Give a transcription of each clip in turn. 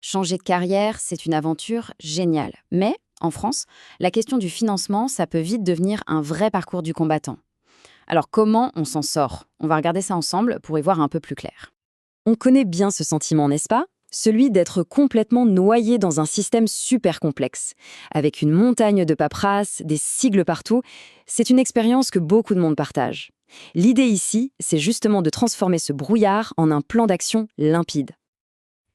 Changer de carrière, c'est une aventure géniale. Mais, en France, la question du financement, ça peut vite devenir un vrai parcours du combattant. Alors comment on s'en sort? On va regarder ça ensemble pour y voir un peu plus clair. On connaît bien ce sentiment, n'est-ce pas? Celui d'être complètement noyé dans un système super complexe. Avec une montagne de paperasse, des sigles partout, c'est une expérience que beaucoup de monde partage. L'idée ici, c'est justement de transformer ce brouillard en un plan d'action limpide.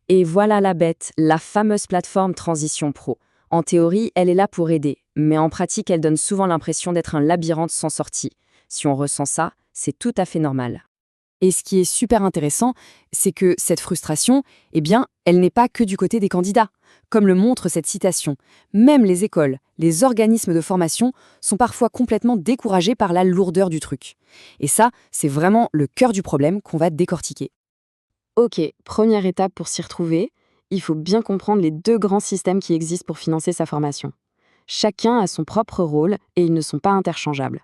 Et voilà la bête, la fameuse plateforme Transition Pro. En théorie, elle est là pour aider, mais en pratique, elle donne souvent l'impression d'être un labyrinthe sans sortie. Si on ressent ça, c'est tout à fait normal. Et ce qui est super intéressant, c'est que cette frustration, eh bien, elle n'est pas que du côté des candidats. Comme le montre cette citation, même les écoles, les organismes de formation sont parfois complètement découragés par la lourdeur du truc. Et ça, c'est vraiment le cœur du problème qu'on va décortiquer. Ok, première étape pour s'y retrouver, il faut bien comprendre les deux grands systèmes qui existent pour financer sa formation. Chacun a son propre rôle et ils ne sont pas interchangeables.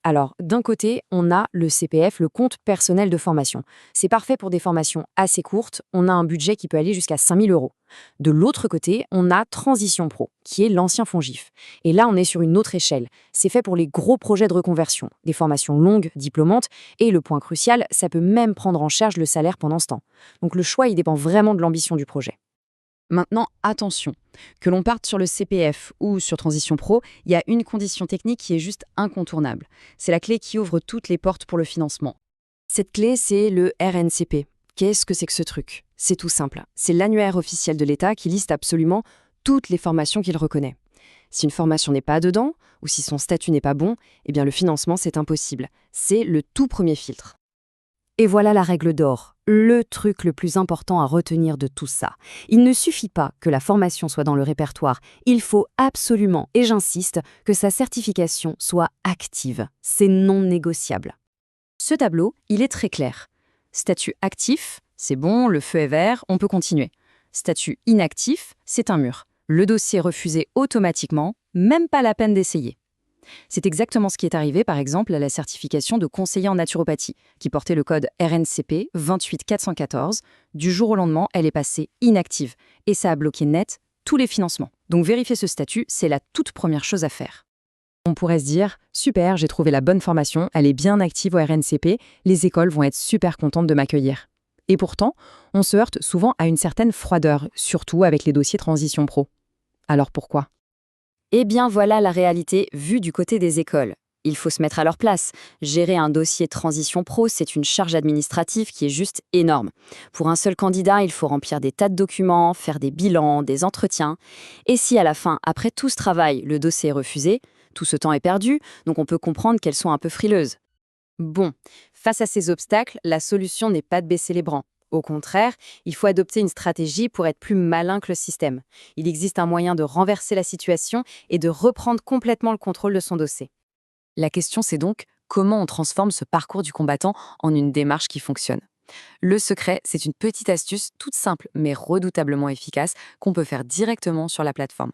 Alors, d'un côté, on a le CPF, le compte personnel de formation. C'est parfait pour des formations assez courtes, on a un budget qui peut aller jusqu'à 5 000 euros. De l'autre côté, on a Transition Pro, qui est l'ancien FONGIF. Et là, on est sur une autre échelle. C'est fait pour les gros projets de reconversion, des formations longues, diplômantes, et le point crucial, ça peut même prendre en charge le salaire pendant ce temps. Donc le choix, il dépend vraiment de l'ambition du projet. Maintenant, attention, que l'on parte sur le CPF ou sur Transition Pro, il y a une condition technique qui est juste incontournable. C'est la clé qui ouvre toutes les portes pour le financement. Cette clé, c'est le RNCP. Qu'est-ce que c'est que ce truc? C'est tout simple. C'est l'annuaire officiel de l'État qui liste absolument toutes les formations qu'il reconnaît. Si une formation n'est pas dedans, ou si son statut n'est pas bon, eh bien le financement, c'est impossible. C'est le tout premier filtre. Et voilà la règle d'or, le truc le plus important à retenir de tout ça. Il ne suffit pas que la formation soit dans le répertoire, il faut absolument, et j'insiste, que sa certification soit active. C'est non négociable. Ce tableau, il est très clair. Statut actif, c'est bon, le feu est vert, on peut continuer. Statut inactif, c'est un mur. Le dossier est refusé automatiquement, même pas la peine d'essayer. C'est exactement ce qui est arrivé, par exemple, à la certification de conseiller en naturopathie, qui portait le code RNCP 28414. Du jour au lendemain, elle est passée inactive, et ça a bloqué net tous les financements. Donc vérifier ce statut, c'est la toute première chose à faire. On pourrait se dire, super, j'ai trouvé la bonne formation, elle est bien active au RNCP, les écoles vont être super contentes de m'accueillir. Et pourtant, on se heurte souvent à une certaine froideur, surtout avec les dossiers Transition Pro. Alors pourquoi ? Eh bien voilà la réalité vue du côté des écoles. Il faut se mettre à leur place. Gérer un dossier Transition Pro, c'est une charge administrative qui est juste énorme. Pour un seul candidat, il faut remplir des tas de documents, faire des bilans, des entretiens. Et si à la fin, après tout ce travail, le dossier est refusé, tout ce temps est perdu, donc on peut comprendre qu'elles sont un peu frileuses. Bon, face à ces obstacles, la solution n'est pas de baisser les bras. Au contraire, il faut adopter une stratégie pour être plus malin que le système. Il existe un moyen de renverser la situation et de reprendre complètement le contrôle de son dossier. La question, c'est donc comment on transforme ce parcours du combattant en une démarche qui fonctionne. Le secret, c'est une petite astuce toute simple mais redoutablement efficace qu'on peut faire directement sur la plateforme.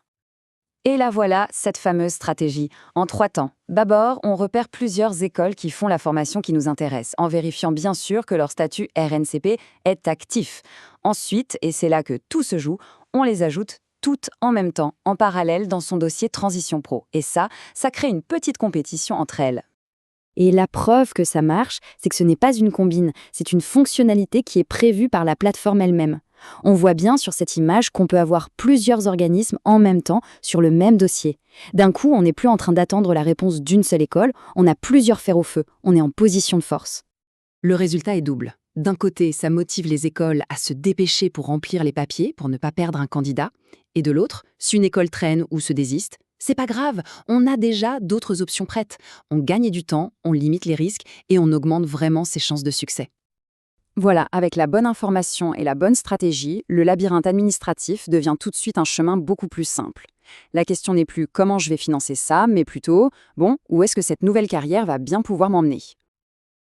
Et la voilà, cette fameuse stratégie, en 3 temps. D'abord, on repère plusieurs écoles qui font la formation qui nous intéresse, en vérifiant bien sûr que leur statut RNCP est actif. Ensuite, et c'est là que tout se joue, on les ajoute toutes en même temps, en parallèle dans son dossier Transition Pro. Et ça crée une petite compétition entre elles. Et la preuve que ça marche, c'est que ce n'est pas une combine, c'est une fonctionnalité qui est prévue par la plateforme elle-même. On voit bien sur cette image qu'on peut avoir plusieurs organismes en même temps sur le même dossier. D'un coup, on n'est plus en train d'attendre la réponse d'une seule école, on a plusieurs fers au feu, on est en position de force. Le résultat est double. D'un côté, ça motive les écoles à se dépêcher pour remplir les papiers, pour ne pas perdre un candidat. Et de l'autre, si une école traîne ou se désiste, c'est pas grave, on a déjà d'autres options prêtes. On gagne du temps, on limite les risques et on augmente vraiment ses chances de succès. Voilà, avec la bonne information et la bonne stratégie, le labyrinthe administratif devient tout de suite un chemin beaucoup plus simple. La question n'est plus comment je vais financer ça, mais plutôt, bon, où est-ce que cette nouvelle carrière va bien pouvoir m'emmener ?